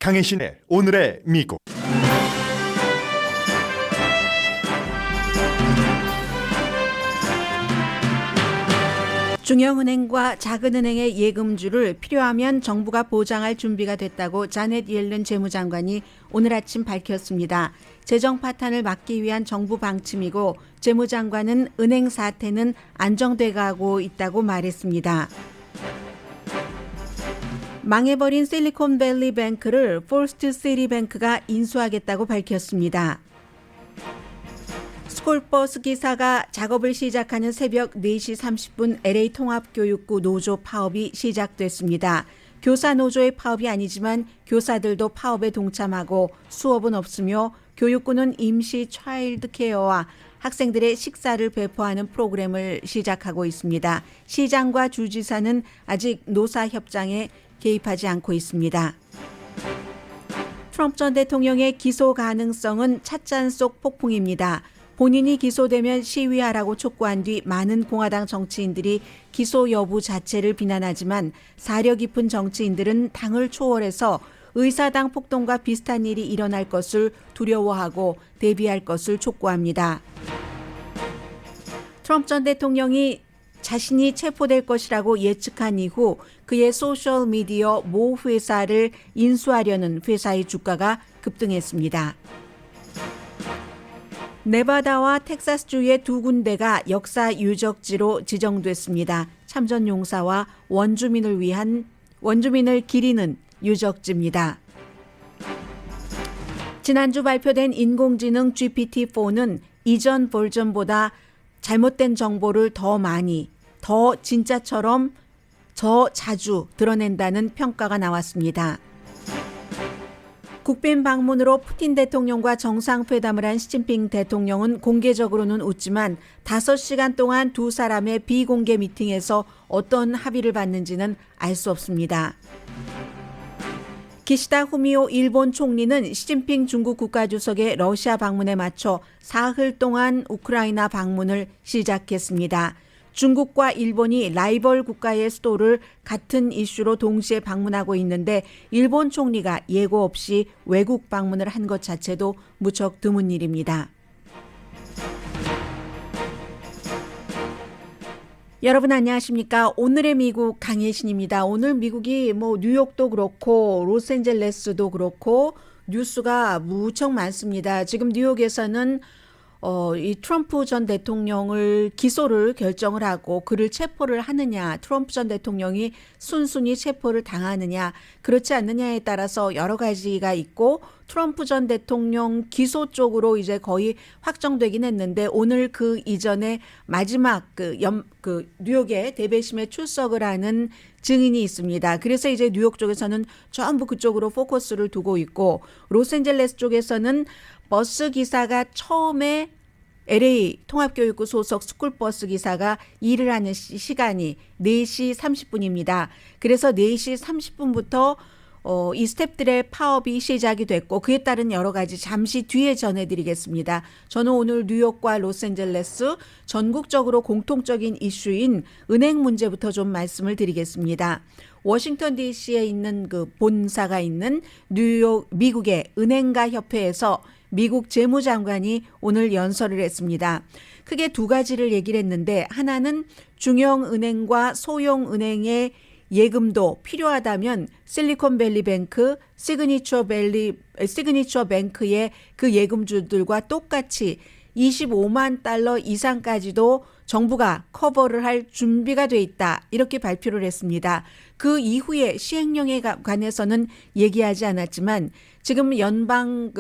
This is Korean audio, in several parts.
강혜신의 오늘의 미국. 중형은행과 작은은행의 예금주를 필요하면 정부가 보장할 준비가 됐다고 자넷 옐런 재무장관이 오늘 아침 밝혔습니다. 재정 파탄을 막기 위한 정부 방침이고 재무장관은 은행 사태는 안정돼가고 있다고 말했습니다. 망해버린 실리콘밸리 뱅크를 퍼스트 시티 뱅크가 인수하겠다고 밝혔습니다. 스쿨버스 기사가 작업을 시작하는 새벽 4시 30분 LA 통합교육구 노조 파업이 시작됐습니다. 교사 노조의 파업이 아니지만 교사들도 파업에 동참하고 수업은 없으며 교육구는 임시 차일드 케어와 학생들의 식사를 배포하는 프로그램을 시작하고 있습니다. 시장과 주지사는 아직 노사 협상에 개입하지 않고 있습니다. 트럼프 전 대통령의 기소 가능성은 찻잔 속 폭풍입니다. 본인이 기소되면 시위하라고 촉구한 뒤 많은 공화당 정치인들이 기소 여부 자체를 비난하지만 사려 깊은 정치인들은 당을 초월해서 의사당 폭동과 비슷한 일이 일어날 것을 두려워하고 대비할 것을 촉구합니다. 트럼프 전 대통령이 자신이 체포될 것이라고 예측한 이후 그의 소셜미디어 모 회사를 인수하려는 회사의 주가가 급등했습니다. 네바다와 텍사스주의 두 군데가 역사 유적지로 지정됐습니다. 참전 용사와 원주민을 기리는 유적지입니다. 지난주 발표된 인공지능 GPT-4는 이전 버전보다 잘못된 정보를 더 많이, 더 진짜처럼 더 자주 드러낸다는 평가가 나왔습니다. 국빈 방문으로 푸틴 대통령과 정상회담을 한 시진핑 대통령은 공개적으로는 웃지만 5시간 동안 두 사람의 비공개 미팅에서 어떤 합의를 봤는지는 알 수 없습니다. 기시다 후미오 일본 총리는 시진핑 중국 국가주석의 러시아 방문에 맞춰 사흘 동안 우크라이나 방문을 시작했습니다. 중국과 일본이 라이벌 국가의 수도를 같은 이슈로 동시에 방문하고 있는데 일본 총리가 예고 없이 외국 방문을 한 것 자체도 무척 드문 일입니다. 여러분 안녕하십니까? 오늘의 미국 강혜신입니다. 오늘 미국이 뉴욕도 그렇고 로스앤젤레스도 그렇고 뉴스가 무척 많습니다. 지금 뉴욕에서는 이 트럼프 전 대통령을 기소를 결정을 하고 그를 체포를 하느냐, 트럼프 전 대통령이 순순히 체포를 당하느냐, 그렇지 않느냐에 따라서 여러 가지가 있고 트럼프 전 대통령 기소 쪽으로 이제 거의 확정되긴 했는데 오늘 그 이전에 마지막 뉴욕에 대배심에 출석을 하는 증인이 있습니다. 그래서 이제 뉴욕 쪽에서는 전부 그쪽으로 포커스를 두고 있고 로스앤젤레스 쪽에서는 버스 기사가 처음에 LA 통합교육구 소속 스쿨버스 기사가 일을 하는 시간이 4시 30분입니다. 그래서 4시 30분부터 이 스태프들의 파업이 시작이 됐고 그에 따른 여러 가지 잠시 뒤에 전해드리겠습니다. 저는 오늘 뉴욕과 로스앤젤레스 전국적으로 공통적인 이슈인 은행 문제부터 좀 말씀을 드리겠습니다. 워싱턴 DC에 있는 그 본사가 있는 미국의 은행가 협회에서 미국 재무장관이 오늘 연설을 했습니다. 크게 두 가지를 얘기를 했는데 하나는 중형은행과 소형은행의 예금도 필요하다면 실리콘밸리 뱅크, 시그니처 뱅크의 그 예금주들과 똑같이 25만 달러 이상까지도 정부가 커버를 할 준비가 돼 있다. 이렇게 발표를 했습니다. 그 이후에 시행령에 관해서는 얘기하지 않았지만 지금 연방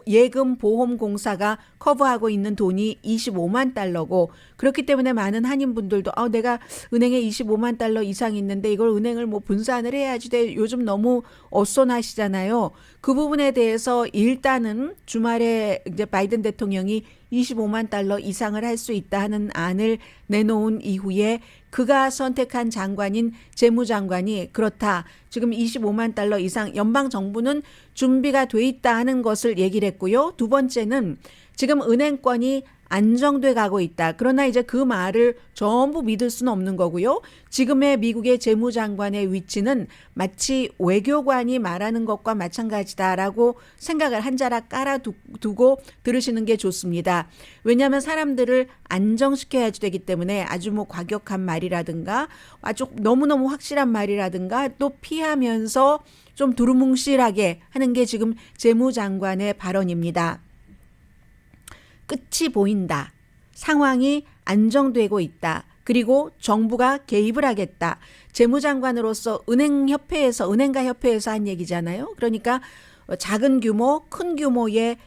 예금보험공사가 커버하고 있는 돈이 25만 달러고 그렇기 때문에 많은 한인분들도 내가 은행에 25만 달러 이상 있는데 이걸 은행을 분산을 해야지 돼. 요즘 너무 어선하시잖아요. 그 부분에 대해서 일단은 주말에 이제 바이든 대통령이 25만 달러 이상을 할 수 있다 하는 안을 내놓은 이후에 그가 선택한 장관인 재무장관이 그렇다. 지금 25만 달러 이상 연방 정부는 준비가 돼 있다 하는 것을 얘기를 했고요. 두 번째는 지금 은행권이 안정돼 가고 있다. 그러나 이제 그 말을 전부 믿을 수는 없는 거고요. 지금의 미국의 재무장관의 위치는 마치 외교관이 말하는 것과 마찬가지다라고 생각을 한 자락 깔아두고 들으시는 게 좋습니다. 왜냐하면 사람들을 안정시켜야 되기 때문에 아주 뭐 과격한 말이라든가 아주 너무너무 확실한 말이라든가 또 피하면서 좀 두루뭉실하게 하는 게 지금 재무장관의 발언입니다. 끝이 보인다. 상황이 안정되고 있다. 그리고 정부가 개입을 하겠다. 재무장관으로서 은행가 협회에서 한 얘기잖아요. 그러니까 작은 규모, 큰 규모의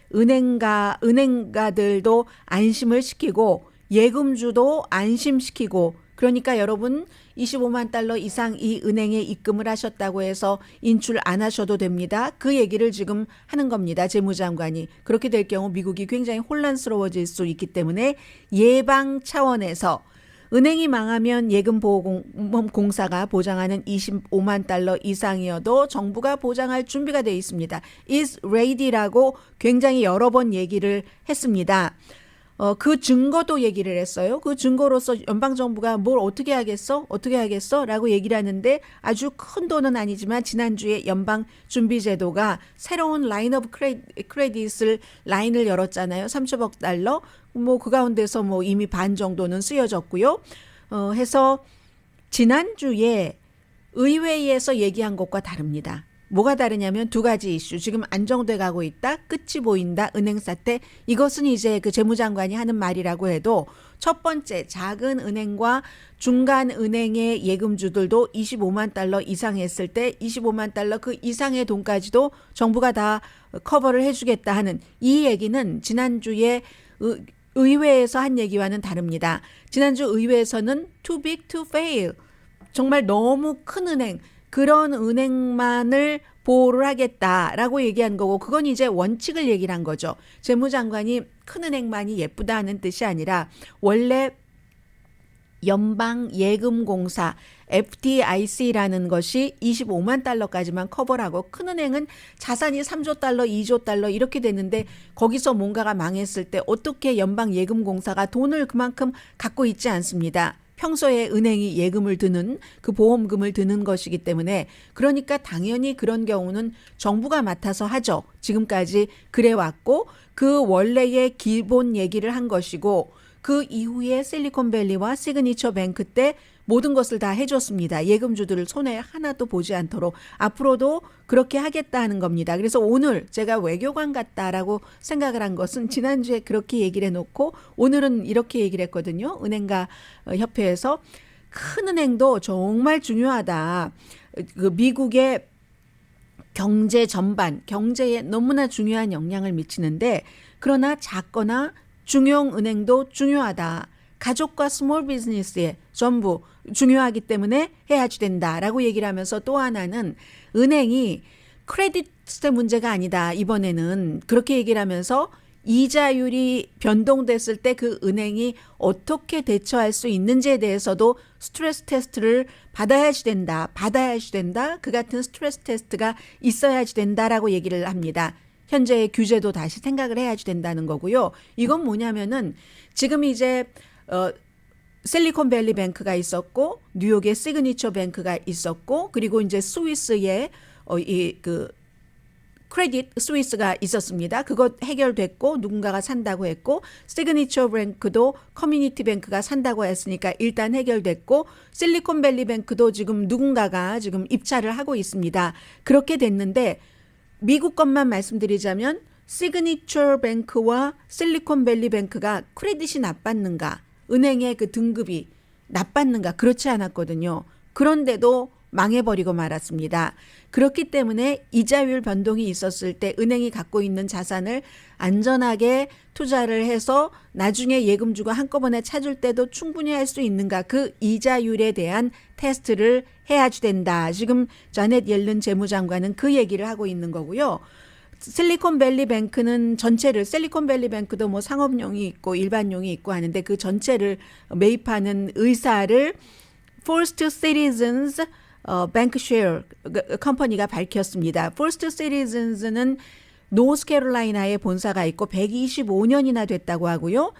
은행가들도 안심을 시키고 예금주도 안심시키고 그러니까 여러분 25만 달러 이상 이 은행에 입금을 하셨다고 해서 인출 안 하셔도 됩니다. 그 얘기를 지금 하는 겁니다. 재무장관이. 그렇게 될 경우 미국이 굉장히 혼란스러워질 수 있기 때문에 예방 차원에서 은행이 망하면 예금보험공사가 보장하는 25만 달러 이상이어도 정부가 보장할 준비가 되어 있습니다. is ready라고 굉장히 여러 번 얘기를 했습니다. 그 증거도 얘기를 했어요. 그 증거로서 연방정부가 뭘 어떻게 하겠어? 어떻게 하겠어? 라고 얘기를 하는데 아주 큰 돈은 아니지만 지난주에 연방준비제도가 새로운 라인 오브 크레딧을 라인을 열었잖아요. 30억 달러. 뭐 그 가운데서 뭐 이미 반 정도는 쓰여졌고요. 해서 지난주에 의회에서 얘기한 것과 다릅니다. 뭐가 다르냐면 두 가지 이슈. 지금 안정돼 가고 있다. 끝이 보인다. 은행 사태. 이것은 이제 그 재무장관이 하는 말이라고 해도 첫 번째 작은 은행과 중간 은행의 예금주들도 25만 달러 이상 했을 때 25만 달러 그 이상의 돈까지도 정부가 다 커버를 해주겠다 하는 이 얘기는 지난주에 의회에서 한 얘기와는 다릅니다. 지난주 의회에서는 too big to fail. 정말 너무 큰 은행. 그런 은행만을 보호를 하겠다라고 얘기한 거고 그건 이제 원칙을 얘기를 한 거죠. 재무장관이 큰 은행만이 예쁘다 하는 뜻이 아니라 원래 연방예금공사 FDIC라는 것이 25만 달러까지만 커버를 하고 큰 은행은 자산이 3조 달러, 2조 달러 이렇게 되는데 거기서 뭔가가 망했을 때 어떻게 연방예금공사가 돈을 그만큼 갖고 있지 않습니다. 평소에 은행이 예금을 드는 그 보험금을 드는 것이기 때문에 그러니까 당연히 그런 경우는 정부가 맡아서 하죠. 지금까지 그래왔고 그 원래의 기본 얘기를 한 것이고 그 이후에 실리콘밸리와 시그니처 뱅크 때 모든 것을 다 해줬습니다. 예금주들을 손에 하나도 보지 않도록 앞으로도 그렇게 하겠다는 겁니다. 그래서 오늘 제가 외교관 같다라고 생각을 한 것은 지난주에 그렇게 얘기를 해놓고 오늘은 이렇게 얘기를 했거든요. 은행가 협회에서 큰 은행도 정말 중요하다. 그 미국의 경제 전반, 경제에 너무나 중요한 영향을 미치는데 그러나 작거나 중용 은행도 중요하다. 가족과 스몰 비즈니스에 전부 중요하기 때문에 해야지 된다라고 얘기를 하면서 또 하나는 은행이 크레딧의 문제가 아니다. 이번에는 그렇게 얘기를 하면서 이자율이 변동됐을 때 그 은행이 어떻게 대처할 수 있는지에 대해서도 스트레스 테스트를 받아야지 된다. 그 같은 스트레스 테스트가 있어야지 된다라고 얘기를 합니다. 현재의 규제도 다시 생각을 해야지 된다는 거고요. 이건 뭐냐면은 지금 이제 실리콘밸리 뱅크가 있었고 뉴욕의 시그니처 뱅크가 있었고 그리고 이제 스위스의 그 크레딧 스위스가 있었습니다. 그것 해결됐고 누군가가 산다고 했고 시그니처 뱅크도 커뮤니티 뱅크가 산다고 했으니까 일단 해결됐고 실리콘밸리 뱅크도 지금 누군가가 지금 입찰을 하고 있습니다. 그렇게 됐는데 미국 것만 말씀드리자면 시그니처 뱅크와 실리콘밸리 뱅크가 크레딧이 나빴는가 은행의 그 등급이 나빴는가 그렇지 않았거든요. 그런데도 망해버리고 말았습니다. 그렇기 때문에 이자율 변동이 있었을 때 은행이 갖고 있는 자산을 안전하게 투자를 해서 나중에 예금주가 한꺼번에 찾을 때도 충분히 할 수 있는가 그 이자율에 대한 테스트를 해야지 된다. 지금 자넷 옐런 재무장관은 그 얘기를 하고 있는 거고요. 실리콘밸리 뱅크는 전체를 실리콘밸리 뱅크도 뭐 상업용이 있고 일반용이 있고 하는데 그 전체를 매입하는 의사를 First Citizens 뱅크쉐어 컴퍼니가 밝혔습니다. 퍼스트 시리즌즈는 노스캐롤라이나에 본사가 있고 125년이나 됐다고 하고요.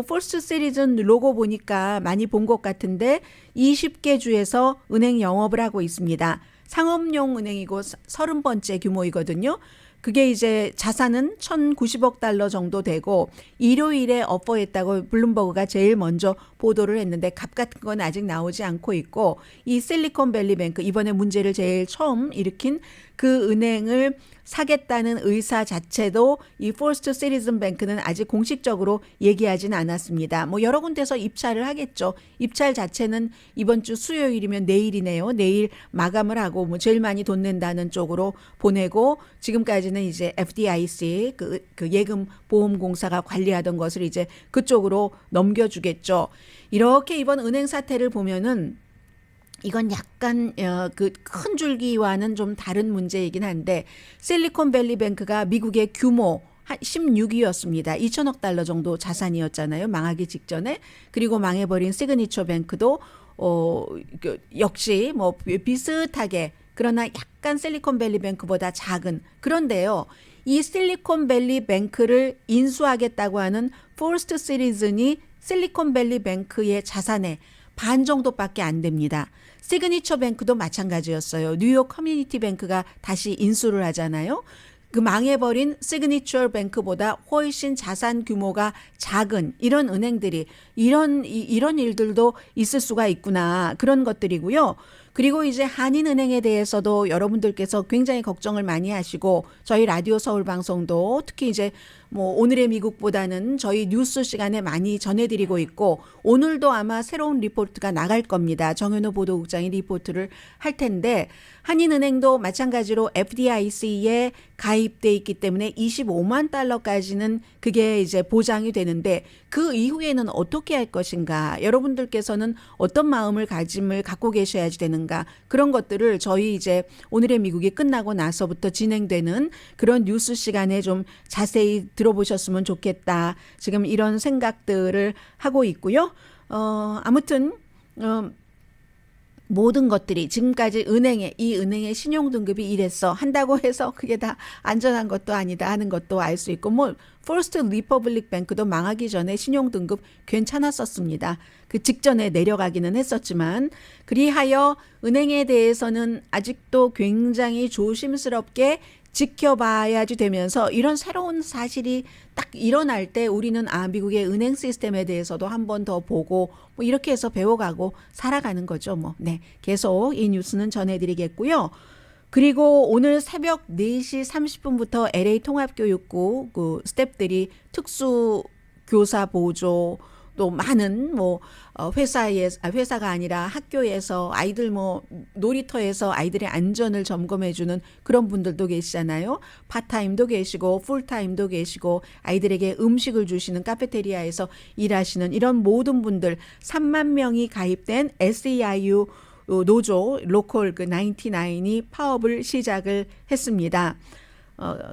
퍼스트 시리즌 로고 보니까 많이 본 것 같은데 20개 주에서 은행 영업을 하고 있습니다. 상업용 은행이고 30번째 규모이거든요. 그게 이제 자산은 1,090억 달러 정도 되고 일요일에 어퍼했다고 블룸버그가 제일 먼저 보도를 했는데 값 같은 건 아직 나오지 않고 있고 이 실리콘밸리뱅크 이번에 문제를 제일 처음 일으킨 그 은행을 사겠다는 의사 자체도 이 퍼스트 시리즌 뱅크는 아직 공식적으로 얘기하진 않았습니다. 뭐 여러 군데서 입찰을 하겠죠. 입찰 자체는 이번 주 수요일이면 내일이네요. 내일 마감을 하고 뭐 제일 많이 돈 낸다는 쪽으로 보내고 지금까지는 이제 FDIC 그 예금 보험공사가 관리하던 것을 이제 그쪽으로 넘겨주겠죠. 이렇게 이번 은행 사태를 보면은 이건 약간 그 큰 줄기와는 좀 다른 문제이긴 한데 실리콘밸리뱅크가 미국의 규모 한 16위였습니다. 2천억 달러 정도 자산이었잖아요. 망하기 직전에. 그리고 망해버린 시그니처 뱅크도 역시 뭐 비슷하게 그러나 약간 실리콘밸리뱅크보다 작은 그런데요. 이 실리콘밸리뱅크를 인수하겠다고 하는 퍼스트 시리즌이 실리콘밸리뱅크의 자산의 반 정도밖에 안 됩니다. 시그니처 뱅크도 마찬가지였어요. 뉴욕 커뮤니티 뱅크가 다시 인수를 하잖아요. 그 망해버린 시그니처 뱅크보다 훨씬 자산 규모가 작은 이런 은행들이 이런 일들도 있을 수가 있구나 그런 것들이고요. 그리고 이제 한인은행에 대해서도 여러분들께서 굉장히 걱정을 많이 하시고 저희 라디오 서울 방송도 특히 이제 뭐 오늘의 미국보다는 저희 뉴스 시간에 많이 전해드리고 있고 오늘도 아마 새로운 리포트가 나갈 겁니다. 정현호 보도국장이 리포트를 할 텐데 한인은행도 마찬가지로 FDIC에 가입돼 있기 때문에 25만 달러까지는 그게 이제 보장이 되는데 그 이후에는 어떻게 할 것인가 여러분들께서는 어떤 마음을 갖고 계셔야지 되는가 그런 것들을 저희 이제 오늘의 미국이 끝나고 나서부터 진행되는 그런 뉴스 시간에 좀 자세히 들어보셨으면 좋겠다. 지금 이런 생각들을 하고 있고요. 아무튼 모든 것들이 지금까지 이 은행의 신용등급이 이랬어 한다고 해서 그게 다 안전한 것도 아니다 하는 것도 알 수 있고 뭐 퍼스트 리퍼블릭 뱅크도 망하기 전에 신용등급 괜찮았었습니다. 그 직전에 내려가기는 했었지만 그리하여 은행에 대해서는 아직도 굉장히 조심스럽게 지켜봐야지 되면서 이런 새로운 사실이 딱 일어날 때 우리는 미국의 은행 시스템에 대해서도 한 번 더 보고 뭐 이렇게 해서 배워가고 살아가는 거죠. 뭐. 네. 계속 이 뉴스는 전해드리겠고요. 그리고 오늘 새벽 4시 30분부터 LA 통합교육부 그 스태프들이 특수 교사 보조 또 많은 뭐 회사가 아니라 학교에서 아이들 뭐 놀이터에서 아이들의 안전을 점검해주는 그런 분들도 계시잖아요. 파타임도 계시고 풀타임도 계시고 아이들에게 음식을 주시는 카페테리아에서 일하시는 이런 모든 분들 3만 명이 가입된 SEIU 노조 로컬 99이 파업을 시작을 했습니다.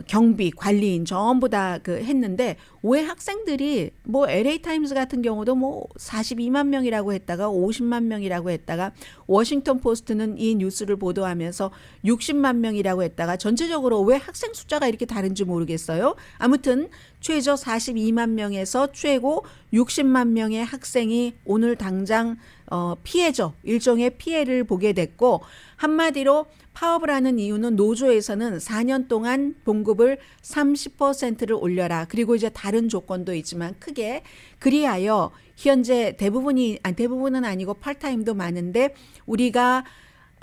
경비, 관리인 전부 다 했는데 왜 학생들이 뭐 LA 타임스 같은 경우도 뭐 42만 명이라고 했다가 50만 명이라고 했다가 워싱턴 포스트는 이 뉴스를 보도하면서 60만 명이라고 했다가 전체적으로 왜 학생 숫자가 이렇게 다른지 모르겠어요. 아무튼 최저 42만 명에서 최고 60만 명의 학생이 오늘 당장 피해죠. 일종의 피해를 보게 됐고 한마디로 파업을 하는 이유는 노조에서는 4년 동안 봉급을 30%를 올려라. 그리고 이제 다른 조건도 있지만 크게 그리하여 현재 대부분은 아니고 팔타임도 많은데 우리가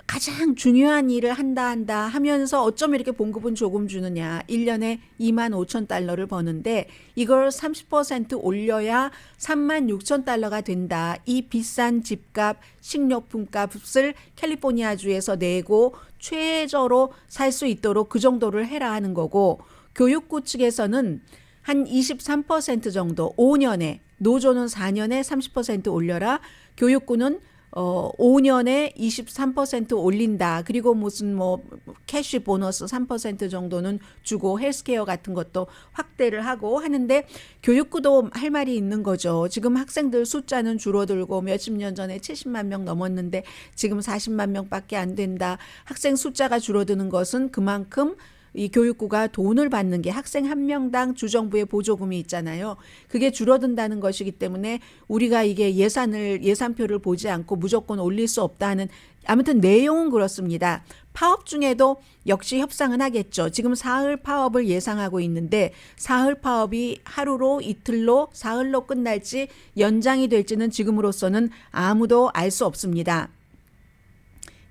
가장 중요한 일을 한다 하면서 어쩜 이렇게 봉급은 조금 주느냐. 1년에 2만 5천 달러를 버는데 이걸 30% 올려야 3만 6천 달러가 된다. 이 비싼 집값, 식료품 값을 캘리포니아주에서 내고 최저로 살 수 있도록 그 정도를 해라 하는 거고 교육부 측에서는 한 23% 정도 5년에 노조는 4년에 30% 올려라. 교육부는 5년에 23% 올린다. 그리고 무슨 뭐 캐시 보너스 3% 정도는 주고 헬스케어 같은 것도 확대를 하고 하는데 교육부도 할 말이 있는 거죠. 지금 학생들 숫자는 줄어들고 몇십 년 전에 70만 명 넘었는데 지금 40만 명밖에 안 된다. 학생 숫자가 줄어드는 것은 그만큼 이 교육부가 돈을 받는 게 학생 한 명당 주정부의 보조금이 있잖아요. 그게 줄어든다는 것이기 때문에 우리가 이게 예산표를 보지 않고 무조건 올릴 수 없다는 아무튼 내용은 그렇습니다. 파업 중에도 역시 협상은 하겠죠. 지금 사흘 파업을 예상하고 있는데 사흘 파업이 하루로 이틀로 사흘로 끝날지 연장이 될지는 지금으로서는 아무도 알 수 없습니다.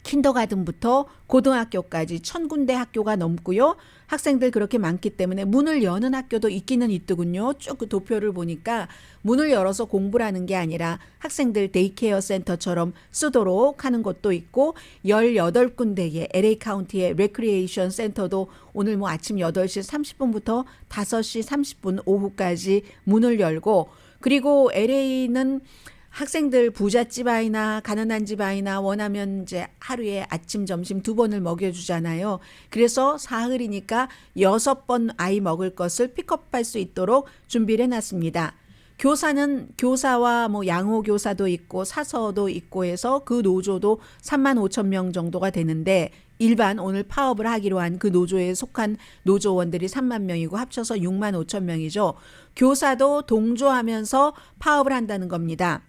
킨더가든부터 고등학교까지 1000군데 학교가 넘고요. 학생들 그렇게 많기 때문에 문을 여는 학교도 있기는 있더군요. 쭉 그 도표를 보니까 문을 열어서 공부를 하는 게 아니라 학생들 데이케어 센터처럼 쓰도록 하는 것도 있고 18군데의 LA 카운티의 레크리에이션 센터도 오늘 뭐 아침 8시 30분부터 5시 30분 오후까지 문을 열고 그리고 LA는 학생들 부잣집 아이나 가난한 집 아이나 원하면 이제 하루에 아침 점심 2번을 먹여주잖아요. 그래서 사흘이니까 6번 아이 먹을 것을 픽업할 수 있도록 준비를 해놨습니다. 교사는 교사와 뭐 양호교사도 있고 사서도 있고 해서 그 노조도 35,000명 정도가 되는데 일반 오늘 파업을 하기로 한 그 노조에 속한 노조원들이 3만 명이고 합쳐서 65,000명이죠. 교사도 동조하면서 파업을 한다는 겁니다.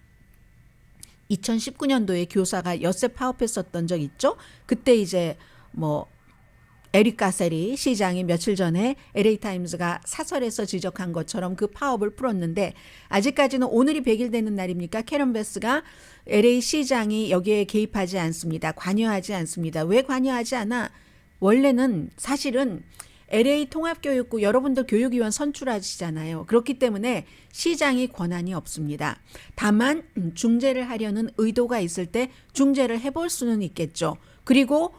2019년도에 교사가 엿새 파업했었던 적 있죠. 그때 이제 뭐 에릭 가세리 시장이 며칠 전에 LA타임스가 사설에서 지적한 것처럼 그 파업을 풀었는데 아직까지는 오늘이 100일 되는 날입니까? 캐런 베스가 LA 시장이 여기에 개입하지 않습니다. 관여하지 않습니다. 왜 관여하지 않아? 원래는 사실은 LA 통합교육부 여러분들 교육위원 선출하시잖아요. 그렇기 때문에 시장이 권한이 없습니다. 다만 중재를 하려는 의도가 있을 때 중재를 해볼 수는 있겠죠. 그리고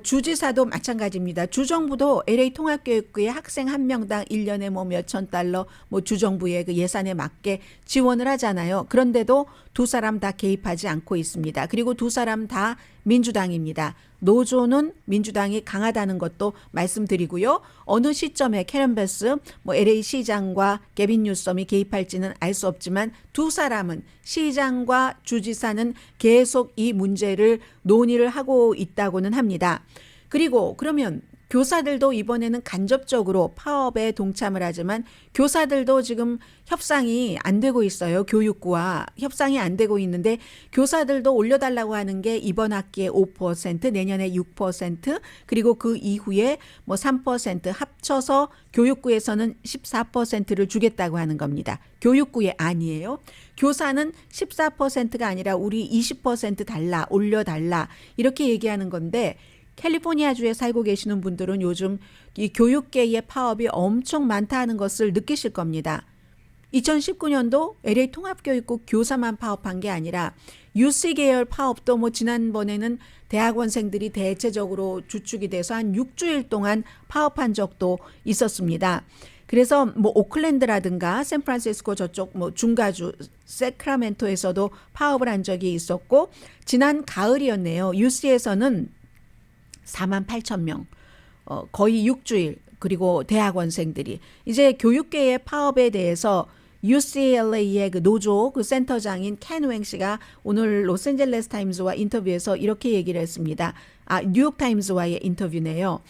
주지사도 마찬가지입니다. 주정부도 LA 통합교육부의 학생 한 명당 1년에 뭐 몇천 달러 뭐 주정부의 그 예산에 맞게 지원을 하잖아요. 그런데도 두 사람 다 개입하지 않고 있습니다. 그리고 두 사람 다 민주당입니다. 노조는 민주당이 강하다는 것도 말씀드리고요. 어느 시점에 캐런 베스, 뭐 LA 시장과 게빈 뉴섬이 개입할지는 알 수 없지만 두 사람은 시장과 주지사는 계속 이 문제를 논의를 하고 있다고는 합니다. 그리고 그러면 교사들도 이번에는 간접적으로 파업에 동참을 하지만 교사들도 지금 협상이 안 되고 있어요. 교육부와 협상이 안 되고 있는데 교사들도 올려달라고 하는 게 이번 학기에 5%, 내년에 6%, 그리고 그 이후에 뭐 3% 합쳐서 교육부에서는 14%를 주겠다고 하는 겁니다. 교육부의 안이에요. 교사는 14%가 아니라 우리 20% 달라, 올려달라 이렇게 얘기하는 건데 캘리포니아주에 살고 계시는 분들은 요즘 이 교육계의 파업이 엄청 많다는 것을 느끼실 겁니다. 2019년도 LA 통합교육국 교사만 파업한 게 아니라 UC 계열 파업도 뭐 지난번에는 대학원생들이 대체적으로 주축이 돼서 한 6주일 동안 파업한 적도 있었습니다. 그래서 뭐 오클랜드라든가 샌프란시스코 저쪽 뭐 중가주 세크라멘토에서도 파업을 한 적이 있었고 지난 가을이었네요. UC에서는 48,000명, 거의 6주일, 그리고 대학원생들이 이제 교육계의 파업에 대해서 UCLA의 그 노조 그 센터장인 켄 웽 씨가 오늘 로스앤젤레스 타임즈와 인터뷰에서 이렇게 얘기를 했습니다. 뉴욕 타임즈와의 인터뷰네요.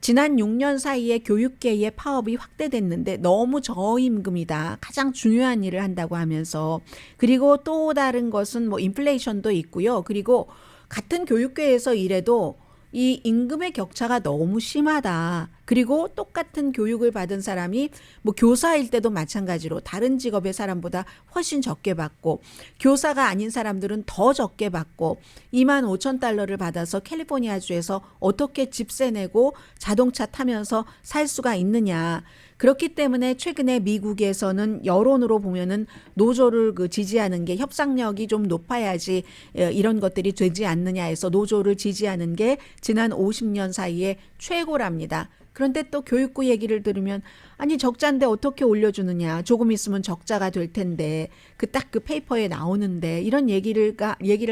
지난 6년 사이에 교육계의 파업이 확대됐는데 너무 저임금이다. 가장 중요한 일을 한다고 하면서 그리고 또 다른 것은 뭐 인플레이션도 있고요. 그리고 같은 교육계에서 일해도 이 임금의 격차가 너무 심하다. 그리고 똑같은 교육을 받은 사람이 뭐 교사일 때도 마찬가지로 다른 직업의 사람보다 훨씬 적게 받고 교사가 아닌 사람들은 더 적게 받고 25,000달러를 받아서 캘리포니아주에서 어떻게 집세 내고 자동차 타면서 살 수가 있느냐. 그렇기 때문에 최근에 미국에서는 여론으로 보면은 노조를 그 지지하는 게 협상력이 좀 높아야지 이런 것들이 되지 않느냐 해서 노조를 지지하는 게 지난 50년 사이에 최고랍니다. 그런데 또 교육부 얘기를 들으면 아니 적자인데 어떻게 올려주느냐. 조금 있으면 적자가 될 텐데 딱 그 페이퍼에 나오는데 이런 얘기를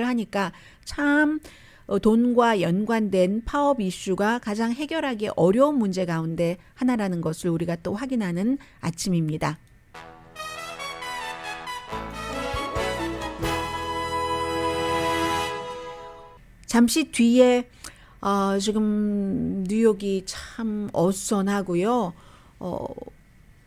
하니까 참 돈과 연관된 파업 이슈가 가장 해결하기 어려운 문제 가운데 하나라는 것을 우리가 또 확인하는 아침입니다. 잠시 뒤에 지금 뉴욕이 참 어수선하고요.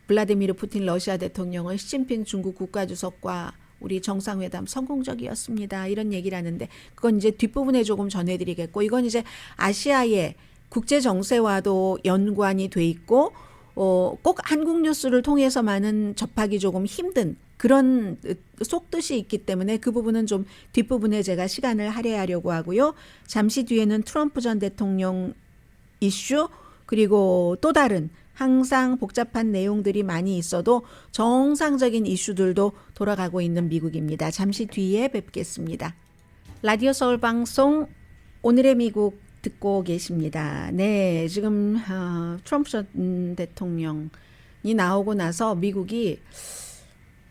블라디미르 푸틴 러시아 대통령은 시진핑 중국 국가주석과 우리 정상회담 성공적이었습니다. 이런 얘기를 하는데 그건 이제 뒷부분에 조금 전해드리겠고 이건 이제 아시아의 국제 정세와도 연관이 돼 있고 꼭 한국 뉴스를 통해서만은 접하기 조금 힘든 그런 속뜻이 있기 때문에 그 부분은 좀 뒷부분에 제가 시간을 할애하려고 하고요. 잠시 뒤에는 트럼프 전 대통령 이슈 그리고 또 다른 항상 복잡한 내용들이 많이 있어도 정상적인 이슈들도 돌아가고 있는 미국입니다. 잠시 뒤에 뵙겠습니다. 라디오 서울 방송 오늘의 미국 듣고 계십니다. 네, 지금 트럼프 전 대통령이 나오고 나서 미국이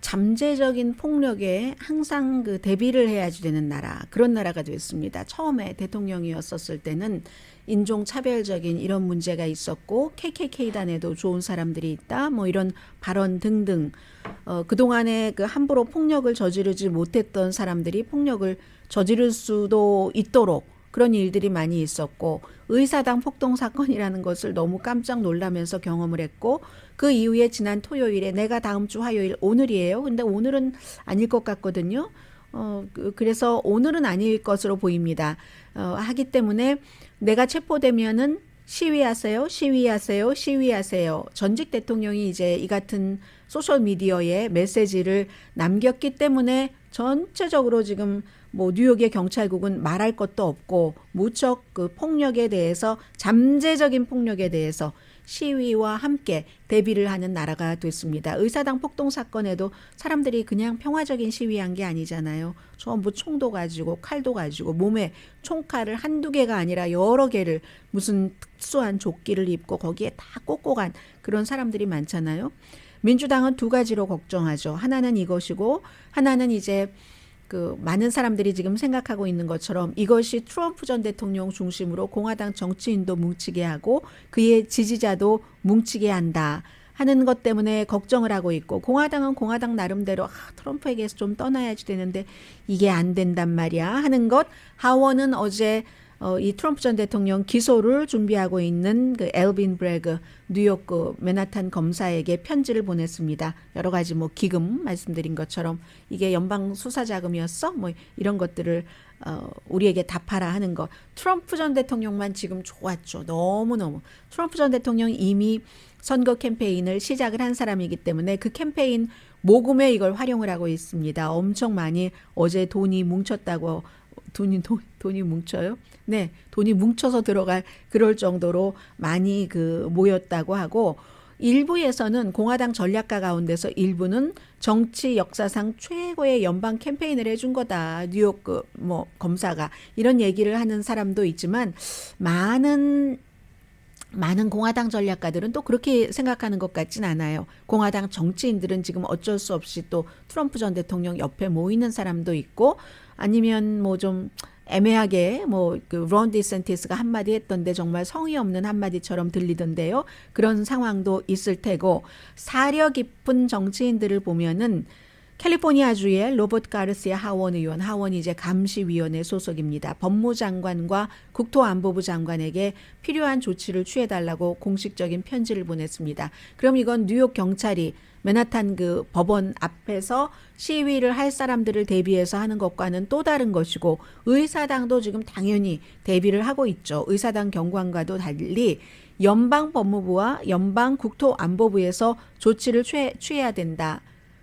잠재적인 폭력에 항상 그 대비를 해야지 되는 나라, 그런 나라가 됐습니다. 처음에 대통령이었었을 때는 인종차별적인 이런 문제가 있었고 KKK단에도 좋은 사람들이 있다 뭐 이런 발언 등등 그동안에 그 함부로 폭력을 저지르지 못했던 사람들이 폭력을 저지를 수도 있도록 그런 일들이 많이 있었고 의사당 폭동 사건이라는 것을 너무 깜짝 놀라면서 경험을 했고 그 이후에 지난 토요일에 내가 다음 주 화요일 오늘이에요. 근데 오늘은 아닐 것 같거든요. 그래서 오늘은 아닐 것으로 보입니다. 하기 때문에 내가 체포되면은 시위하세요. 전직 대통령이 이제 이 같은 소셜미디어에 메시지를 남겼기 때문에 전체적으로 지금 뭐 뉴욕의 경찰국은 말할 것도 없고 무척 그 폭력에 대해서 잠재적인 폭력에 대해서 시위와 함께 대비를 하는 나라가 됐습니다. 의사당 폭동 사건에도 사람들이 그냥 평화적인 시위한 게 아니잖아요. 전부 총도 가지고 칼도 가지고 몸에 총칼을 한두 개가 아니라 여러 개를 무슨 특수한 조끼를 입고 거기에 다 꽂고 간 그런 사람들이 많잖아요. 민주당은 두 가지로 걱정하죠. 하나는 이것이고 하나는 이제 그 많은 사람들이 지금 생각하고 있는 것처럼 이것이 트럼프 전 대통령 중심으로 공화당 정치인도 뭉치게 하고 그의 지지자도 뭉치게 한다 하는 것 때문에 걱정을 하고 있고 공화당은 공화당 나름대로 트럼프에게서 좀 떠나야지 되는데 이게 안 된단 말이야 하는 것. 하원은 어제 이 트럼프 전 대통령 기소를 준비하고 있는 그 엘빈 브래그 뉴욕 그 맨하탄 검사에게 편지를 보냈습니다. 여러 가지 뭐 기금 말씀드린 것처럼 이게 연방 수사 자금이었어? 뭐 이런 것들을 우리에게 답하라 하는 것. 트럼프 전 대통령만 지금 좋았죠. 너무너무. 트럼프 전 대통령이 이미 선거 캠페인을 시작을 한 사람이기 때문에 그 캠페인 모금에 이걸 활용을 하고 있습니다. 엄청 많이 어제 돈이 뭉쳤다고 돈이 뭉쳐요? 네, 돈이 뭉쳐서 들어갈 그럴 정도로 많이 그 모였다고 하고 일부에서는 공화당 전략가 가운데서 일부는 정치 역사상 최고의 연방 캠페인을 해준 거다. 뉴욕 그 뭐 검사가 이런 얘기를 하는 사람도 있지만 많은 공화당 전략가들은 또 그렇게 생각하는 것 같진 않아요. 공화당 정치인들은 지금 어쩔 수 없이 또 트럼프 전 대통령 옆에 모이는 사람도 있고 아니면 뭐 좀 애매하게 그 론 디센티스가 한마디 했던데 정말 성의 없는 한마디처럼 들리던데요. 그런 상황도 있을 테고 사려 깊은 정치인들을 보면은 캘리포니아주의 로버트 가르시아 하원 의원, 하원이 이제 감시위원회 소속입니다. 법무장관과 국토안보부 장관에게 필요한 조치를 취해달라고 공식적인 편지를 보냈습니다. 그럼 이건 뉴욕 경찰이 맨하탄 그 법원 앞에서 시위를 할 사람들을 대비해서 하는 것과는 또 다른 것이고 의사당도 지금 당연히 대비를 하고 있죠. 의사당 경관과도 달리 연방법무부와 연방국토안보부에서 조치를 취해야 된다.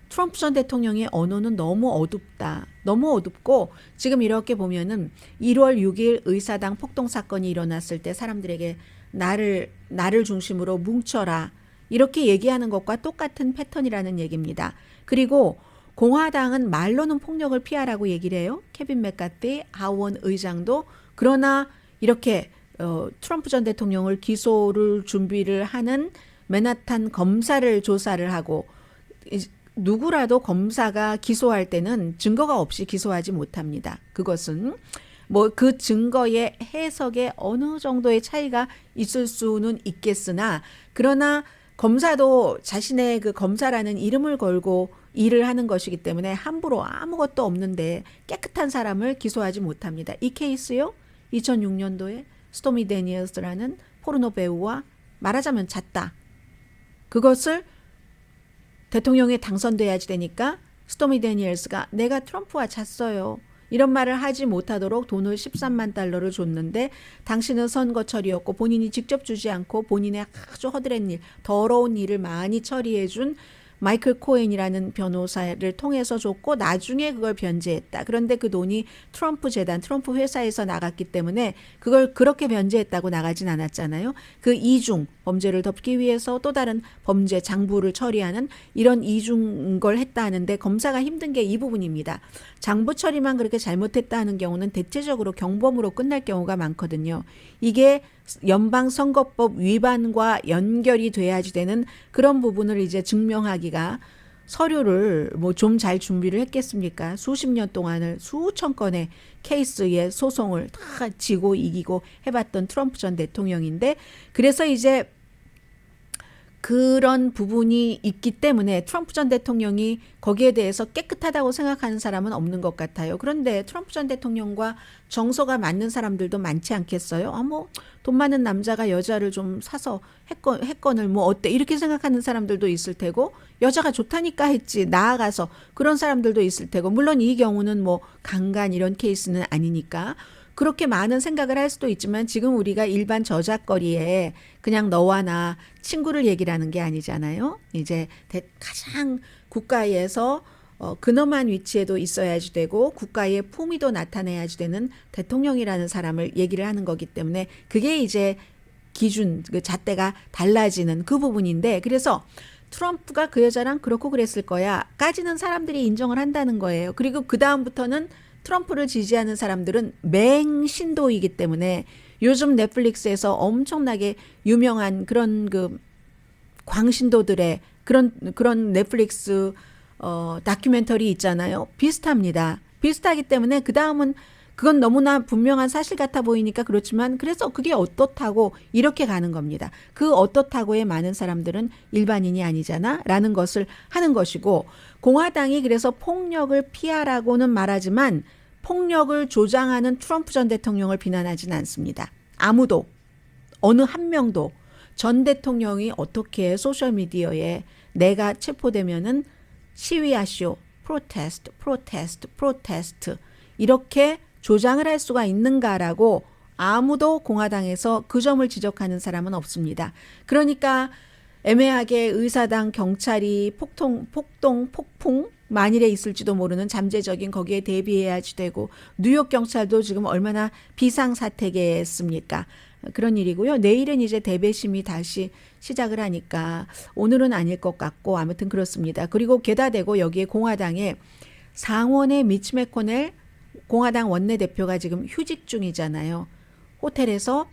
트럼프 전 대통령의 언어는 너무 어둡다. 너무 어둡고 지금 이렇게 보면은 1월 6일 의사당 폭동 사건이 일어났을 때 사람들에게 나를 중심으로 뭉쳐라. 이렇게 얘기하는 것과 똑같은 패턴이라는 얘기입니다. 그리고 공화당은 말로는 폭력을 피하라고 얘기를 해요. 케빈 맥카티 하원 의장도. 그러나 이렇게 트럼프 전 대통령을 기소를 준비를 하는 맨하탄 검사를 조사를 하고 누구라도 검사가 기소할 때는 증거가 없이 기소하지 못합니다. 그것은 뭐 그 증거의 해석에 어느 정도의 차이가 있을 수는 있겠으나 그러나 검사도 자신의 그 검사라는 이름을 걸고 일을 하는 것이기 때문에 함부로 아무것도 없는데 깨끗한 사람을 기소하지 못합니다. 이 케이스요. 2006년도에 스토미 데니얼스라는 포르노 배우와 말하자면 잤다. 그것을 대통령에 당선돼야지 되니까 스토미 데니얼스가 내가 트럼프와 잤어요. 이런 말을 하지 못하도록 돈을 13만 달러를 줬는데 당신은 선거철이었고 본인이 직접 주지 않고 본인의 아주 허드렛 일, 더러운 일을 많이 처리해준 마이클 코엔이라는 변호사를 통해서 줬고 나중에 그걸 변제했다. 그런데 그 돈이 트럼프 재단, 트럼프 회사에서 나갔기 때문에 그걸 그렇게 변제했다고 나가진 않았잖아요. 그 이중 범죄를 덮기 위해서 또 다른 범죄 장부를 처리하는 이런 이중 걸 했다 하는데 검사가 힘든 게 이 부분입니다. 장부 처리만 그렇게 잘못했다 하는 경우는 대체적으로 경범으로 끝날 경우가 많거든요. 이게 연방선거법 위반과 연결이 돼야지 되는 그런 부분을 이제 증명하기가 서류를 뭐 좀 잘 준비를 했겠습니까? 수십 년 동안을 수천 건의 케이스의 소송을 다 지고 이기고 해봤던 트럼프 전 대통령인데 그래서 이제 그런 부분이 있기 때문에 트럼프 전 대통령이 거기에 대해서 깨끗하다고 생각하는 사람은 없는 것 같아요. 그런데 트럼프 전 대통령과 정서가 맞는 사람들도 많지 않겠어요? 뭐 돈 많은 남자가 여자를 좀 사서 했건을 뭐 어때 이렇게 생각하는 사람들도 있을 테고 여자가 좋다니까 했지 나아가서 그런 사람들도 있을 테고 물론 이 경우는 뭐 강간 이런 케이스는 아니니까 그렇게 많은 생각을 할 수도 있지만 지금 우리가 일반 저작거리에 그냥 너와 나 친구를 얘기를 하는 게 아니잖아요. 이제 가장 국가에서 근엄한 위치에도 있어야지 되고 국가의 품위도 나타내야지 되는 대통령이라는 사람을 얘기를 하는 거기 때문에 그게 이제 기준, 그 잣대가 달라지는 그 부분인데 그래서 트럼프가 그 여자랑 그렇고 그랬을 거야 까지는 사람들이 인정을 한다는 거예요. 그리고 그 다음부터는 트럼프를 지지하는 사람들은 맹신도이기 때문에 요즘 넷플릭스에서 엄청나게 유명한 그런 그 광신도들의 그런 넷플릭스 다큐멘터리 있잖아요. 비슷합니다. 비슷하기 때문에 그 다음은 그건 너무나 분명한 사실 같아 보이니까 그렇지만 그래서 그게 어떻다고 이렇게 가는 겁니다. 그 어떻다고의 많은 사람들은 일반인이 아니잖아 라는 것을 하는 것이고 공화당이 그래서 폭력을 피하라고는 말하지만 폭력을 조장하는 트럼프 전 대통령을 비난하지는 않습니다. 아무도 어느 한 명도 전 대통령이 어떻게 소셜미디어에 내가 체포되면은 시위하시오, 프로테스트 이렇게 조장을 할 수가 있는가라고 아무도 공화당에서 그 점을 지적하는 사람은 없습니다. 그러니까 애매하게 의사당 경찰이 폭풍 만일에 있을지도 모르는 잠재적인 거기에 대비해야지 되고 뉴욕 경찰도 지금 얼마나 비상사태겠습니까? 그런 일이고요. 내일은 이제 대배심이 다시 시작을 하니까 오늘은 아닐 것 같고 아무튼 그렇습니다. 그리고 게다 대고 여기에 공화당에 상원의 미치 매코넬 공화당 원내대표가 지금 휴직 중이잖아요. 호텔에서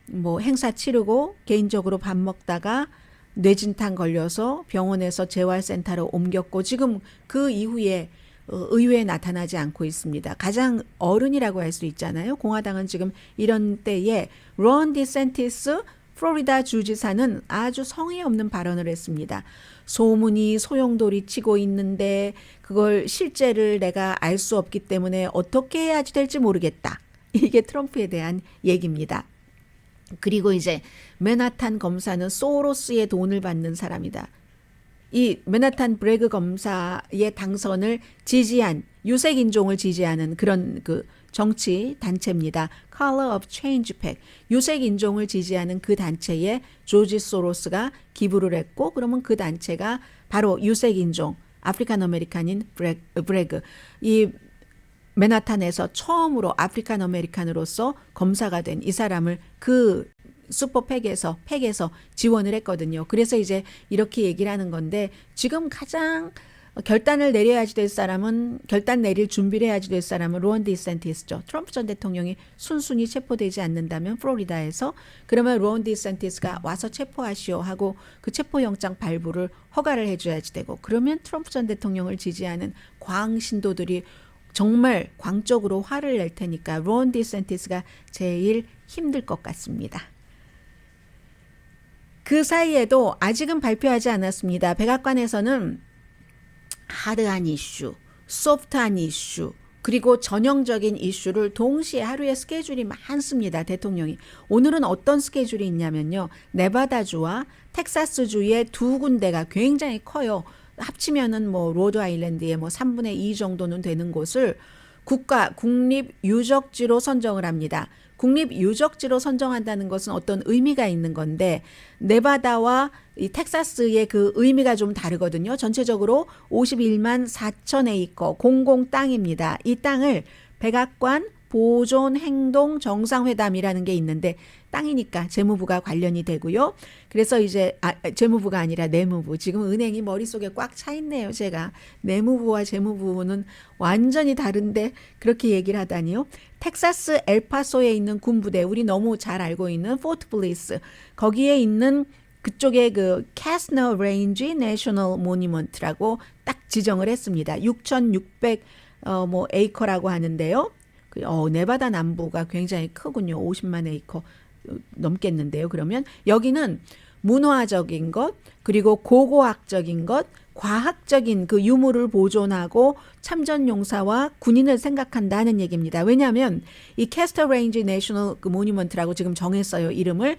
뭐 행사 치르고 개인적으로 밥 먹다가 뇌진탕 걸려서 병원에서 재활센터로 옮겼고 지금 그 이후에 의회에 나타나지 않고 있습니다. 가장 어른이라고 할 수 있잖아요. 공화당은 지금 이런 때에 론 디센티스 플로리다 주지사는 아주 성의 없는 발언을 했습니다. 소문이 소용돌이 치고 있는데 그걸 실제를 내가 알 수 없기 때문에 어떻게 해야지 될지 모르겠다. 이게 트럼프에 대한 얘기입니다. 그리고 이제 맨하탄 검사는 소로스의 돈을 받는 사람이다. 이 맨하탄 브래그 검사의 당선을 지지한 유색인종을 지지하는 그런 그 정치 단체입니다. Color of Change PAC. 유색인종을 지지하는 그 단체에 조지 소로스가 기부를 했고 그러면 그 단체가 바로 유색인종 아프리칸 아메리칸인 브래그 이 맨하탄에서 처음으로 아프리칸 아메리칸으로서 검사가 된 이 사람을 그 슈퍼팩에서 지원을 했거든요. 그래서 이제 이렇게 얘기를 하는 건데 지금 가장 결단을 내려야지 될 사람은 결단 내릴 준비를 해야지 될 사람은 론 디센티스죠. 트럼프 전 대통령이 순순히 체포되지 않는다면 플로리다에서 그러면 론 디센티스가 와서 체포하시오 하고 그 체포영장 발부를 허가를 해줘야지 되고 그러면 트럼프 전 대통령을 지지하는 광 신도들이 정말 광적으로 화를 낼 테니까 론 디센티스가 제일 힘들 것 같습니다. 그 사이에도 아직은 발표하지 않았습니다. 백악관에서는 하드한 이슈, 소프트한 이슈, 그리고 전형적인 이슈를 동시에 하루에 스케줄이 많습니다. 대통령이. 오늘은 어떤 스케줄이 있냐면요. 네바다주와 텍사스주의 두 군데가 굉장히 커요. 합치면은 뭐 로드 아일랜드의 뭐 3분의 2 정도는 되는 곳을 국립 유적지로 선정을 합니다. 국립 유적지로 선정한다는 것은 어떤 의미가 있는 건데 네바다와 이 텍사스의 그 의미가 좀 다르거든요. 전체적으로 51만 4천 에이커 공공 땅입니다. 이 땅을 백악관 보존 행동 정상회담이라는 게 있는데 땅이니까 재무부가 관련이 되고요. 그래서 이제 재무부가 아니라 내무부. 지금 은행이 머릿속에 꽉 차 있네요. 제가 내무부와 재무부는 완전히 다른데 그렇게 얘기를 하다니요. 텍사스 엘파소에 있는 군부대 우리 너무 잘 알고 있는 포트 블리스 거기에 있는 그쪽에 그 캐스너 레인지 내셔널 모니먼트라고 딱 지정을 했습니다. 6,600 뭐 에이커라고 하는데요. 네바다 남부가 굉장히 크군요. 50만 에이커 넘겠는데요. 그러면 여기는 문화적인 것, 그리고 고고학적인 것, 과학적인 그 유물을 보존하고 참전용사와 군인을 생각한다는 얘기입니다. 왜냐하면 이 캐스터 레인지 내셔널 그 모니먼트라고 지금 정했어요. 이름을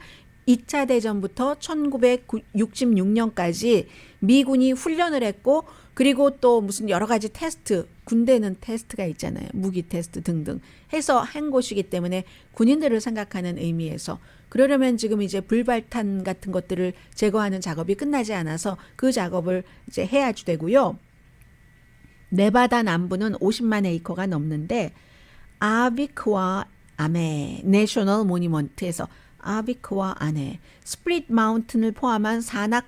2차 대전부터 1966년까지 미군이 훈련을 했고 그리고 또 무슨 여러 가지 테스트, 군대는 테스트가 있잖아요. 무기 테스트 등등 해서 한 곳이기 때문에 군인들을 생각하는 의미에서 그러려면 지금 이제 불발탄 같은 것들을 제거하는 작업이 끝나지 않아서 그 작업을 이제 해야지 되고요. 네바다 남부는 50만 에이커가 넘는데 아비크와 아메 내셔널 모니먼트에서 아비크와 아네 스프릿 마운틴을 포함한 사막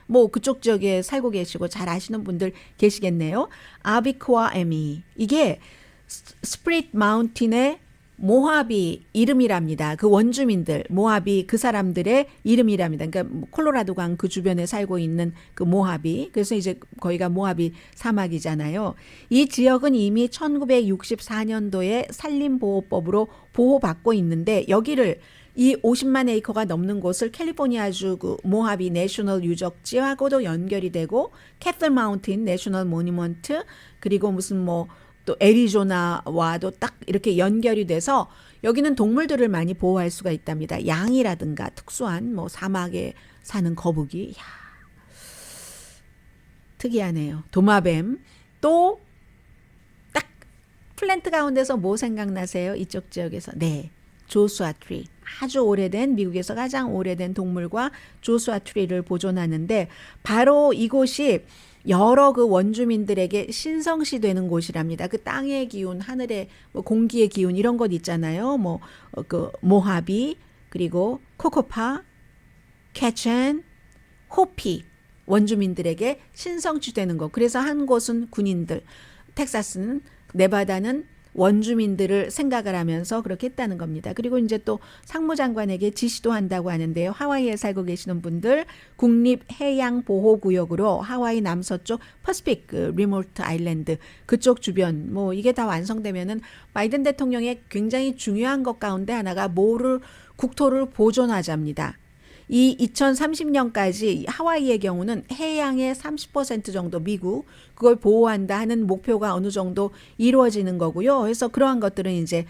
뭐 그쪽 지역에 살고 계시고 잘 아시는 분들 계시겠네요. 아비크와 에미 이게 스프릿 마운틴의 모하비 이름이랍니다. 그 원주민들 모하비 그 사람들의 이름이랍니다. 그러니까 콜로라도 강 그 주변에 살고 있는 그 모하비 그래서 이제 거기가 모하비 사막이잖아요. 이 지역은 이미 1964년도에 산림보호법으로 보호받고 있는데 여기를 이 50만 에이커가 넘는 곳을 캘리포니아주 그 모하비 내셔널 유적지하고도 연결이 되고 캐슬 마운틴 내셔널 모니먼트 그리고 무슨 뭐 또 애리조나와도 딱 이렇게 연결이 돼서 여기는 동물들을 많이 보호할 수가 있답니다. 양이라든가 특수한 뭐 사막에 사는 거북이. 야, 특이하네요. 도마뱀. 또 딱 플랜트 가운데서 뭐 생각나세요? 이쪽 지역에서. 네. 조수아 트리. 아주 오래된 미국에서 가장 오래된 동물과 조수아 트리를 보존하는데 바로 이곳이 여러 그 원주민들에게 신성시 되는 곳이랍니다. 그 땅의 기운, 하늘의 뭐 공기의 기운 이런 것 있잖아요. 뭐 그 모하비 그리고 코코파, 캐첸, 호피 원주민들에게 신성시 되는 것. 그래서 한 곳은 군인들, 텍사스는 네바다는 원주민들을 생각을 하면서 그렇게 했다는 겁니다. 그리고 이제 또 상무장관에게 지시도 한다고 하는데요. 하와이에 살고 계시는 분들 국립해양보호구역으로 하와이 남서쪽 퍼시픽 리모트 아일랜드 그쪽 주변 뭐 이게 다 완성되면은 바이든 대통령의 굉장히 중요한 것 가운데 하나가 국토를 보존하자입니다. 이 2030년까지 하와이의 경우는 해양의 30% 정도 미국 그걸 보호한다 하는 목표가 어느 정도 이루어지는 거고요. 그래서 그러한 것들은 이제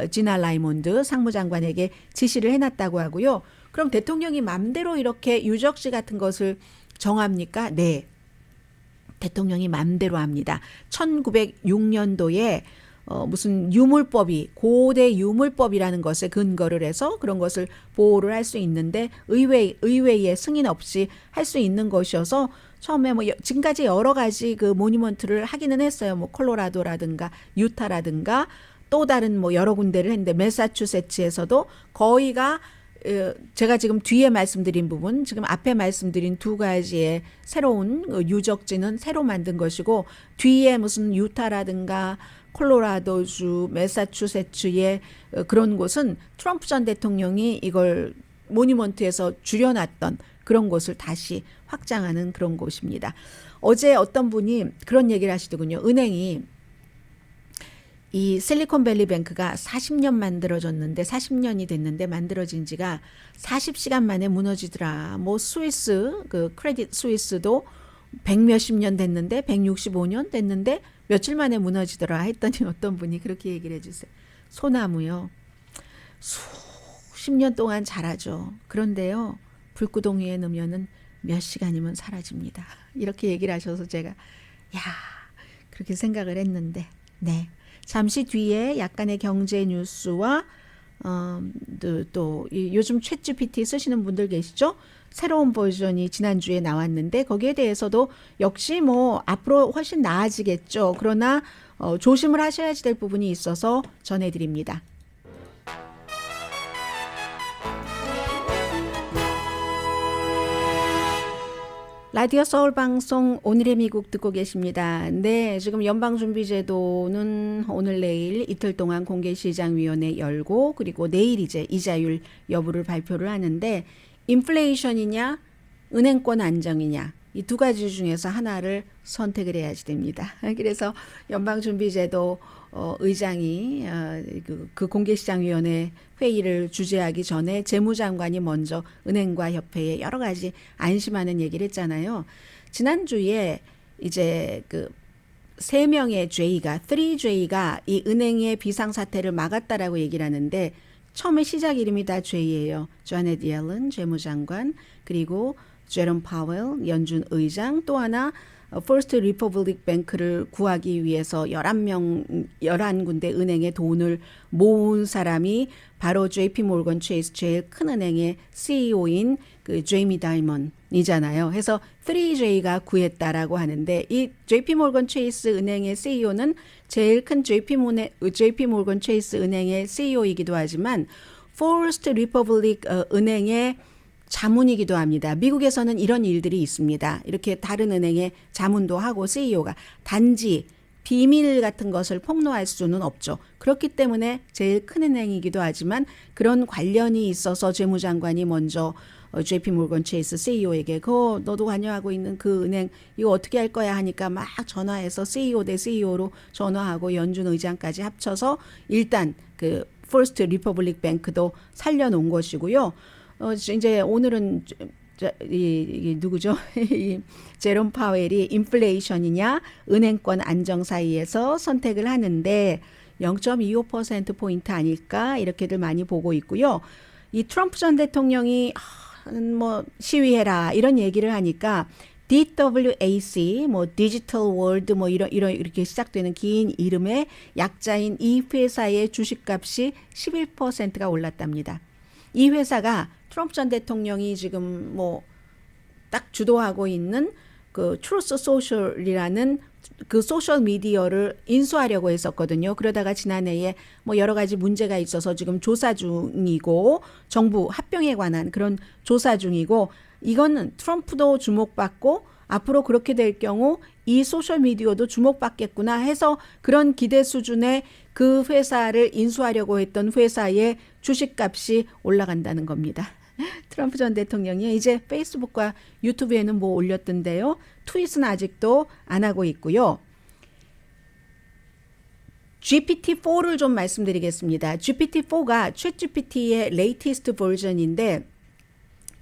지나 라이몬드 상무장관에게 지시를 해놨다고 하고요. 그럼 대통령이 맘대로 이렇게 유적지 같은 것을 정합니까? 네. 대통령이 맘대로 합니다. 1906년도에 무슨 유물법이 고대 유물법이라는 것에 근거를 해서 그런 것을 보호를 할 수 있는데 의회의 승인 없이 할 수 있는 것이어서 처음에 뭐 지금까지 여러 가지 그 모니먼트를 하기는 했어요. 뭐 콜로라도라든가 유타라든가 또 다른 뭐 여러 군데를 했는데 매사추세츠에서도 거의가 제가 지금 뒤에 말씀드린 부분, 지금 앞에 말씀드린 두 가지의 새로운 유적지는 새로 만든 것이고, 뒤에 무슨 유타라든가 콜로라도주, 매사추세츠의 그런 곳은 트럼프 전 대통령이 이걸 모니먼트에서 줄여놨던 그런 곳을 다시 확장하는 그런 곳입니다. 어제 어떤 분이 그런 얘기를 하시더군요. 은행이 이 실리콘밸리 뱅크가 40년 만들어졌는데 40년이 됐는데 만들어진 지가 40시간 만에 무너지더라. 뭐 스위스 그 크레딧 스위스도 100몇십 년 됐는데 165년 됐는데 며칠 만에 무너지더라 했더니 어떤 분이 그렇게 얘기를 해주세요. 소나무요. 수십 년 동안 자라죠. 그런데요. 불구덩 위에 넣으면은 몇 시간이면 사라집니다. 이렇게 얘기를 하셔서 제가 야 그렇게 생각을 했는데 네. 잠시 뒤에 약간의 경제 뉴스와 또 요즘 챗GPT 쓰시는 분들 계시죠? 새로운 버전이 지난주에 나왔는데 거기에 대해서도 역시 뭐 앞으로 훨씬 나아지겠죠. 그러나 조심을 하셔야지 될 부분이 있어서 전해드립니다. 라디오 서울 방송 오늘의 미국 듣고 계십니다. 네, 지금 연방준비제도는 오늘 내일 이틀 동안 공개시장위원회 열고 그리고 내일 이제 이자율 여부를 발표를 하는데 인플레이션이냐 은행권 안정이냐 이 두 가지 중에서 하나를 선택을 해야지 됩니다. 그래서 연방준비제도 의장이 그 공개시장위원회 회의를 주재하기 전에 재무장관이 먼저 은행과 협회에 여러 가지 안심하는 얘기를 했잖아요. 지난주에 이제 그 3명의 J가 3J가 이 은행의 비상사태를 막았다라고 얘기를 하는데 처음에 시작 이름이 다 J예요. 자넷 옐런 재무장관 그리고 제롬 파웰 연준 의장 또 하나 퍼스트 리퍼블릭 뱅크를 구하기 위해서 11군데 은행에 돈을 모은 사람이 바로 JP 모건 체이스 제일 큰 은행의 CEO인 그 제이미 다이먼이잖아요. 해서 3J가 구했다라고 하는데 이 JP 모건 체이스 은행의 CEO는 제일 큰 JP 모건 체이스 은행의 CEO이기도 하지만 퍼스트 리퍼블릭 은행의 자문이기도 합니다. 미국에서는 이런 일들이 있습니다. 이렇게 다른 은행에 자문도 하고 CEO가 단지 비밀 같은 것을 폭로할 수는 없죠. 그렇기 때문에 제일 큰 은행이기도 하지만 그런 관련이 있어서 재무장관이 먼저 JP 모건 체이스 CEO에게 너도 관여하고 있는 그 은행 이거 어떻게 할 거야 하니까 막 전화해서 CEO 대 CEO로 전화하고 연준 의장까지 합쳐서 일단 그 퍼스트 리퍼블릭 뱅크도 살려놓은 것이고요. 이제 오늘은 이 누구죠? 이 제롬 파웰이 인플레이션이냐 은행권 안정 사이에서 선택을 하는데 0.25% 포인트 아닐까 이렇게들 많이 보고 있고요. 이 트럼프 전 대통령이 뭐 시위해라 이런 얘기를 하니까 DWAC 뭐 디지털 월드 뭐 이렇게 시작되는 긴 이름의 약자인 이 회사의 주식값이 11%가 올랐답니다. 이 회사가 트럼프 전 대통령이 지금 뭐 딱 주도하고 있는 그 트루스 소셜이라는 그 소셜 미디어를 인수하려고 했었거든요. 그러다가 지난해에 뭐 여러 가지 문제가 있어서 지금 조사 중이고 정부 합병에 관한 그런 조사 중이고 이거는 트럼프도 주목받고 앞으로 그렇게 될 경우 이 소셜 미디어도 주목받겠구나 해서 그런 기대 수준의 그 회사를 인수하려고 했던 회사의 주식값이 올라간다는 겁니다. 트럼프 전 대통령이 이제 페이스북과 유튜브에는 뭐 올렸던데요. 트윗은 아직도 안 하고 있고요. GPT-4를 좀 말씀드리겠습니다. GPT-4가 챗GPT의 레이티스트 버전인데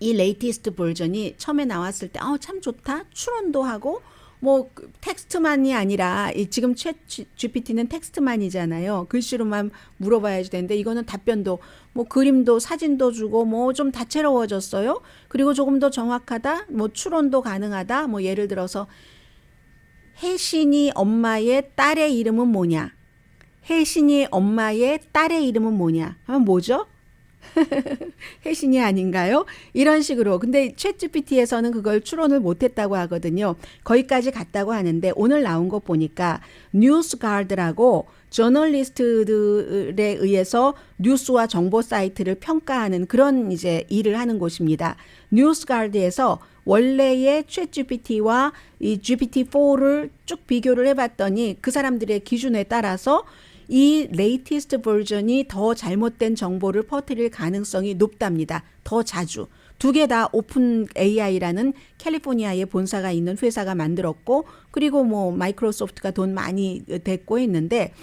이 레이티스트 버전이 처음에 나왔을 때 참 좋다. 추론도 하고 뭐 텍스트만이 아니라 지금 챗 GPT는 텍스트만이잖아요. 글씨로만 물어봐야지 되는데 이거는 답변도 뭐 그림도 사진도 주고 뭐 좀 다채로워졌어요. 그리고 조금 더 정확하다. 뭐 추론도 가능하다. 뭐 예를 들어서 혜신이 엄마의 딸의 이름은 뭐냐? 혜신이 엄마의 딸의 이름은 뭐냐? 하면 뭐죠? 혜신이 아닌가요? 이런 식으로. 근데 챗GPT에서는 그걸 추론을 못했다고 하거든요. 거기까지 갔다고 하는데 오늘 나온 거 보니까 뉴스가드라고 저널리스트들에 의해서 뉴스와 정보 사이트를 평가하는 그런 이제 일을 하는 곳입니다. 뉴스가드에서 원래의 챗GPT와 이 GPT-4를 쭉 비교를 해봤더니 그 사람들의 기준에 따라서 이 레이티스트 버전이 더 잘못된 정보를 퍼뜨릴 가능성이 높답니다. 더 자주. 두 개 다 오픈 AI라는 캘리포니아에 본사가 있는 회사가 만들었고, 그리고 뭐 마이크로소프트가 돈 많이 댔고 했는데,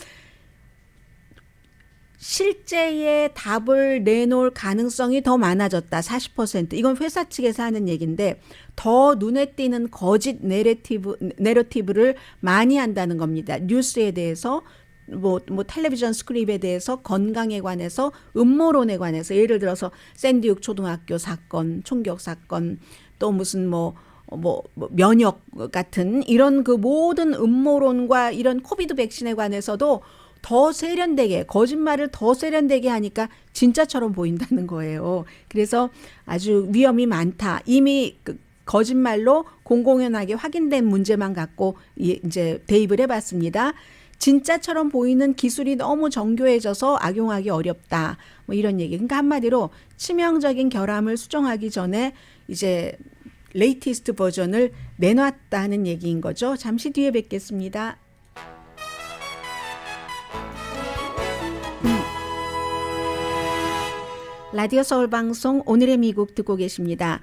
실제의 답을 내놓을 가능성이 더 많아졌다. 40%. 이건 회사 측에서 하는 얘기인데 더 눈에 띄는 거짓 내러티브를 많이 한다는 겁니다. 뉴스에 대해서 뭐 텔레비전 스크립에 대해서 건강에 관해서 음모론에 관해서 예를 들어서 샌디욱 초등학교 사건, 총격 사건 또 무슨 면역 같은 이런 그 모든 음모론과 이런 코비드 백신에 관해서도 더 세련되게 거짓말을 더 세련되게 하니까 진짜처럼 보인다는 거예요. 그래서 아주 위험이 많다. 이미 거짓말로 공공연하게 확인된 문제만 갖고 이제 대입을 해봤습니다. 진짜처럼 보이는 기술이 너무 정교해져서 악용하기 어렵다. 뭐 이런 얘기. 그러니까 한마디로 치명적인 결함을 수정하기 전에 이제 레이티스트 버전을 내놨다는 얘기인 거죠. 잠시 뒤에 뵙겠습니다. 라디오 서울 방송 오늘의 미국 듣고 계십니다.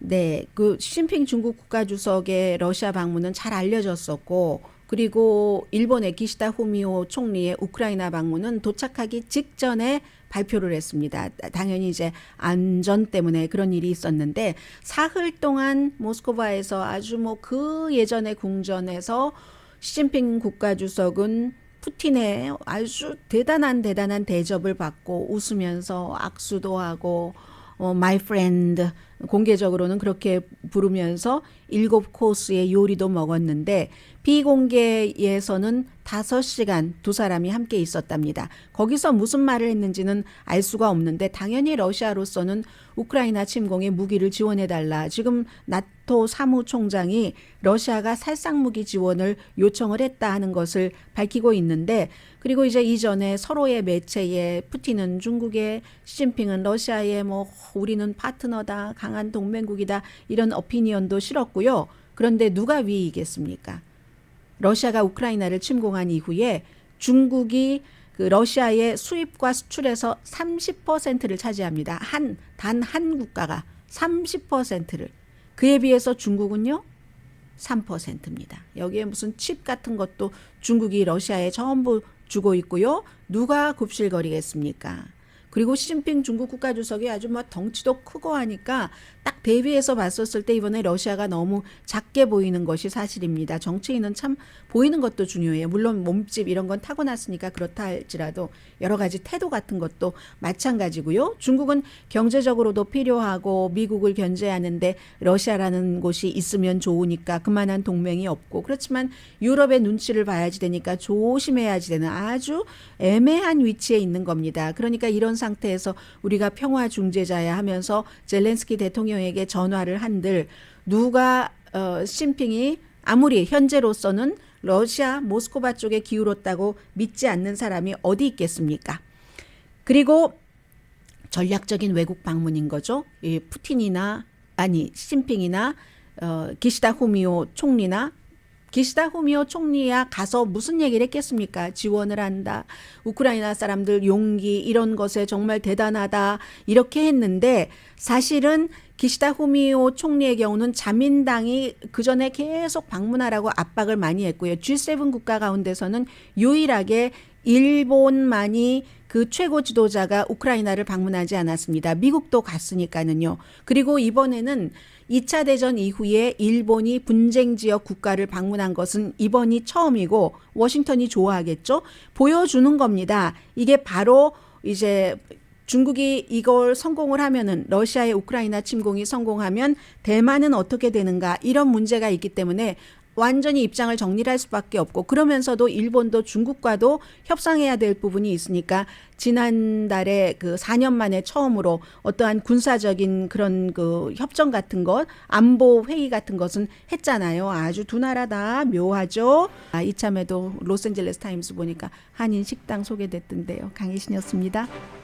네, 그 시진핑 중국 국가주석의 러시아 방문은 잘 알려졌었고, 그리고 일본의 기시다 후미오 총리의 우크라이나 방문은 도착하기 직전에 발표를 했습니다. 당연히 이제 안전 때문에 그런 일이 있었는데 사흘 동안 모스크바에서 아주 그 예전의 궁전에서 시진핑 국가주석은 푸틴의 아주 대단한 대접을 받고 웃으면서 악수도 하고 my friend 공개적으로는 그렇게 부르면서 7코스의 요리도 먹었는데 비공개에서는 5시간 두 사람이 함께 있었답니다. 거기서 무슨 말을 했는지는 알 수가 없는데 당연히 러시아로서는 우크라이나 침공에 무기를 지원해달라. 지금 나토 사무총장이 러시아가 살상무기 지원을 요청을 했다 하는 것을 밝히고 있는데, 그리고 이제 이전에 서로의 매체에 푸틴은 중국에, 시진핑은 러시아에 우리는 파트너다, 강한 동맹국이다 이런 어피니언도 실었고요. 그런데 누가 위이겠습니까? 러시아가 우크라이나를 침공한 이후에 중국이 그 러시아의 수입과 수출에서 30%를 차지합니다. 단 한 국가가 30%를. 그에 비해서 중국은요? 3%입니다. 여기에 무슨 칩 같은 것도 중국이 러시아에 전부 주고 있고요. 누가 굽실거리겠습니까? 그리고 시진핑 중국 국가주석이 아주 덩치도 크고 하니까 딱 대비해서 봤었을 때 이번에 러시아가 너무 작게 보이는 것이 사실입니다. 정치인은 참 보이는 것도 중요해요. 물론 몸집 이런 건 타고났으니까 그렇다 할지라도 여러 가지 태도 같은 것도 마찬가지고요. 중국은 경제적으로도 필요하고 미국을 견제하는데 러시아라는 곳이 있으면 좋으니까 그만한 동맹이 없고, 그렇지만 유럽의 눈치를 봐야지 되니까 조심해야지 되는 아주 애매한 위치에 있는 겁니다. 그러니까 이런 상태에서 우리가 평화 중재자야 하면서 젤렌스키 대통령에게 전화를 한들 누가 시진핑이 아무리 현재로서는 러시아 모스크바 쪽에 기울었다고 믿지 않는 사람이 어디 있겠습니까? 그리고 전략적인 외국 방문인 거죠. 시진핑이나 기시다 후미오 총리나 기시다 후미오 총리야 가서 무슨 얘기를 했겠습니까? 지원을 한다. 우크라이나 사람들 용기 이런 것에 정말 대단하다. 이렇게 했는데 사실은 기시다 후미오 총리의 경우는 자민당이 그전에 계속 방문하라고 압박을 많이 했고요. G7 국가 가운데서는 유일하게 일본만이 그 최고 지도자가 우크라이나를 방문하지 않았습니다. 미국도 갔으니까는요. 그리고 이번에는 2차 대전 이후에 일본이 분쟁 지역 국가를 방문한 것은 이번이 처음이고 워싱턴이 좋아하겠죠. 보여주는 겁니다. 이게 바로 이제 중국이 이걸 성공을 하면은 러시아의 우크라이나 침공이 성공하면 대만은 어떻게 되는가 이런 문제가 있기 때문에 완전히 입장을 정리할 수밖에 없고 그러면서도 일본도 중국과도 협상해야 될 부분이 있으니까 지난달에 그 4년 만에 처음으로 어떠한 군사적인 그런 그 협정 같은 것, 안보 회의 같은 것은 했잖아요. 아주 두 나라 다 묘하죠. 이참에도 로스앤젤레스 타임스 보니까 한인 식당 소개됐던데요. 강혜신이었습니다.